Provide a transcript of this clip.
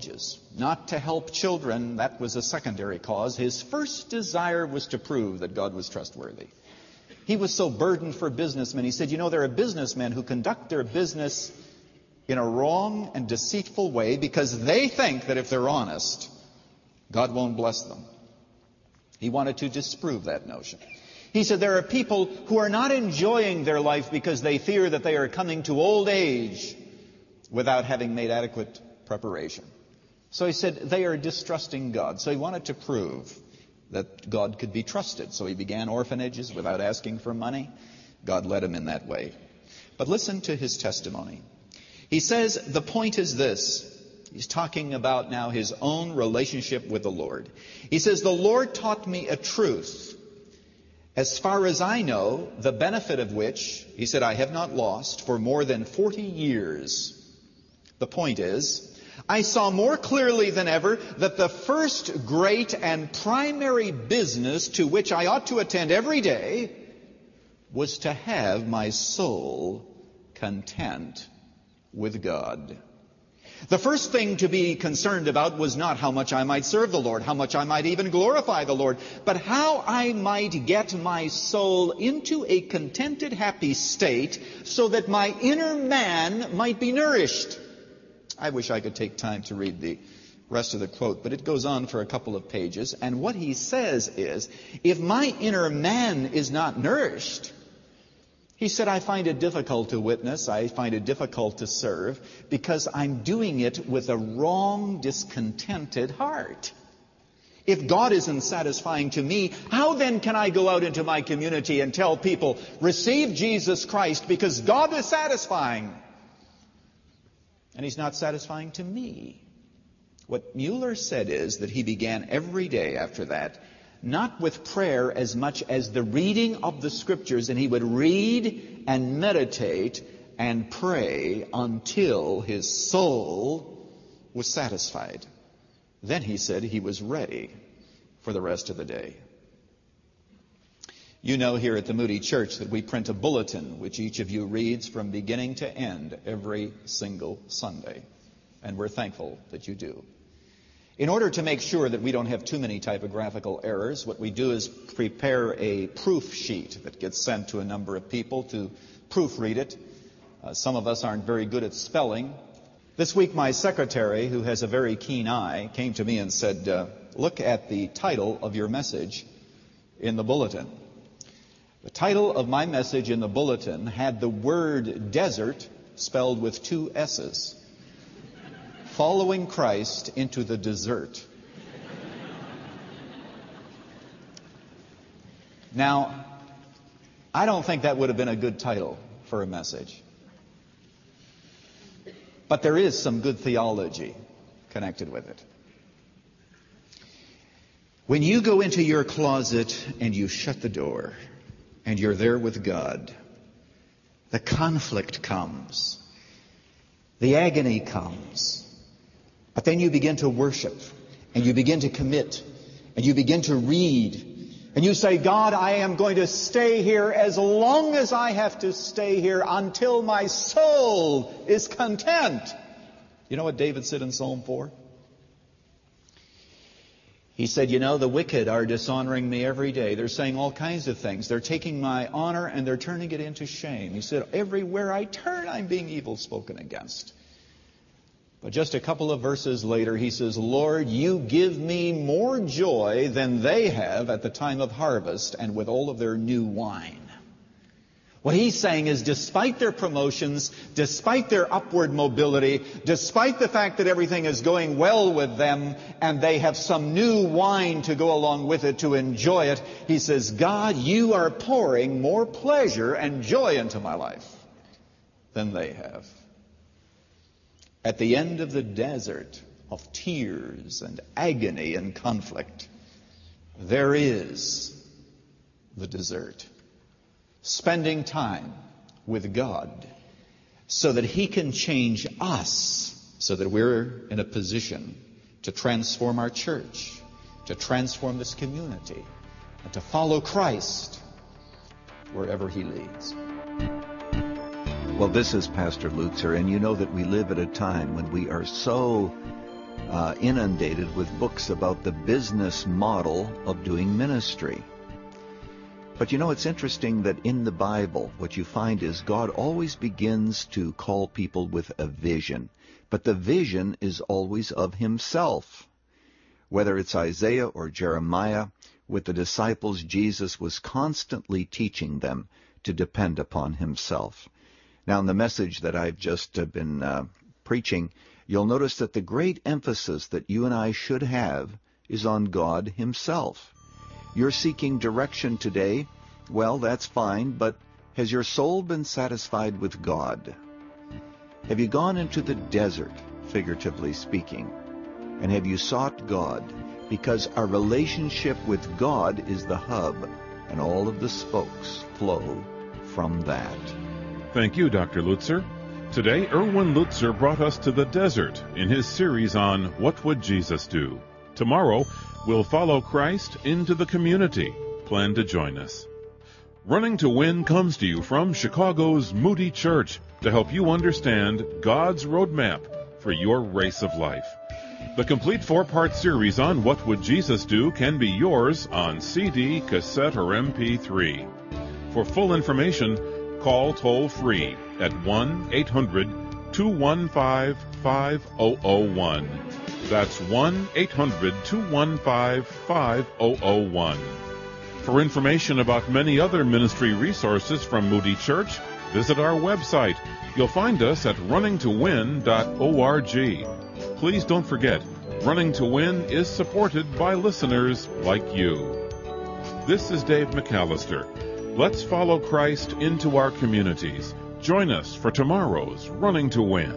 orphanages, not to help children. That was a secondary cause. His first desire was to prove that God was trustworthy. He was so burdened for businessmen. He said, there are businessmen who conduct their business in a wrong and deceitful way because they think that if they're honest, God won't bless them. He wanted to disprove that notion. He said there are people who are not enjoying their life because they fear that they are coming to old age without having made adequate preparation. So he said they are distrusting God. So he wanted to prove that God could be trusted. So he began orphanages without asking for money. God led him in that way. But listen to his testimony. He says the point is this. He's talking about now his own relationship with the Lord. He says, the Lord taught me a truth, as far as I know, the benefit of which, he said, I have not lost for more than 40 years. The point is, I saw more clearly than ever that the first great and primary business to which I ought to attend every day was to have my soul content with God. The first thing to be concerned about was not how much I might serve the Lord, how much I might even glorify the Lord, but how I might get my soul into a contented, happy state so that my inner man might be nourished. I wish I could take time to read the rest of the quote, but it goes on for a couple of pages. And what he says is, if my inner man is not nourished, he said, I find it difficult to witness, I find it difficult to serve, because I'm doing it with a wrong, discontented heart. If God isn't satisfying to me, how then can I go out into my community and tell people, receive Jesus Christ, because God is satisfying? And he's not satisfying to me. What Mueller said is that he began every day after that, not with prayer as much as the reading of the Scriptures, and he would read and meditate and pray until his soul was satisfied. Then he said he was ready for the rest of the day. You know here at the Moody Church that we print a bulletin which each of you reads from beginning to end every single Sunday. And we're thankful that you do. In order to make sure that we don't have too many typographical errors, what we do is prepare a proof sheet that gets sent to a number of people to proofread it. Some of us aren't very good at spelling. This week my secretary, who has a very keen eye, came to me and said, look at the title of your message in the bulletin. The title of my message in the bulletin had the word desert spelled with 2 S's. Following Christ into the desert. Now, I don't think that would have been a good title for a message. But there is some good theology connected with it. When you go into your closet and you shut the door, and you're there with God, the conflict comes. The agony comes. But then you begin to worship, and you begin to commit, and you begin to read, and you say, God, I am going to stay here as long as I have to stay here until my soul is content. You know what David said in Psalm 4? He said, the wicked are dishonoring me every day. They're saying all kinds of things. They're taking my honor and they're turning it into shame. He said, everywhere I turn, I'm being evil spoken against. But just a couple of verses later, he says, Lord, you give me more joy than they have at the time of harvest and with all of their new wine. What he's saying is, despite their promotions, despite their upward mobility, despite the fact that everything is going well with them and they have some new wine to go along with it to enjoy it, he says, God, you are pouring more pleasure and joy into my life than they have. At the end of the desert of tears and agony and conflict, there is the desert. Spending time with God so that He can change us so that we're in a position to transform our church, to transform this community, and to follow Christ wherever He leads. Well, this is Pastor Lutzer, and you know that we live at a time when we are so inundated with books about the business model of doing ministry. But you know, it's interesting that in the Bible, what you find is God always begins to call people with a vision. But the vision is always of himself. Whether it's Isaiah or Jeremiah, with the disciples, Jesus was constantly teaching them to depend upon himself. Now, in the message that I've just been preaching, you'll notice that the great emphasis that you and I should have is on God himself. You're seeking direction today. Well, that's fine, but has your soul been satisfied with God? Have you gone into the desert, figuratively speaking, and have you sought God? Because our relationship with God is the hub, and all of the spokes flow from that. Thank you, Dr. Lutzer. Today, Erwin Lutzer brought us to the desert in his series on What Would Jesus Do? Tomorrow, we'll follow Christ into the community. Plan to join us. Running to Win comes to you from Chicago's Moody Church to help you understand God's roadmap for your race of life. The complete 4-part series on What Would Jesus Do can be yours on CD, cassette, or MP3. For full information, call toll-free at 1-800-215-5001. That's 1-800-215-5001. For information about many other ministry resources from Moody Church, visit our website. You'll find us at runningtowin.org. Please don't forget, Running to Win is supported by listeners like you. This is Dave McAllister. Let's follow Christ into our communities. Join us for tomorrow's Running to Win.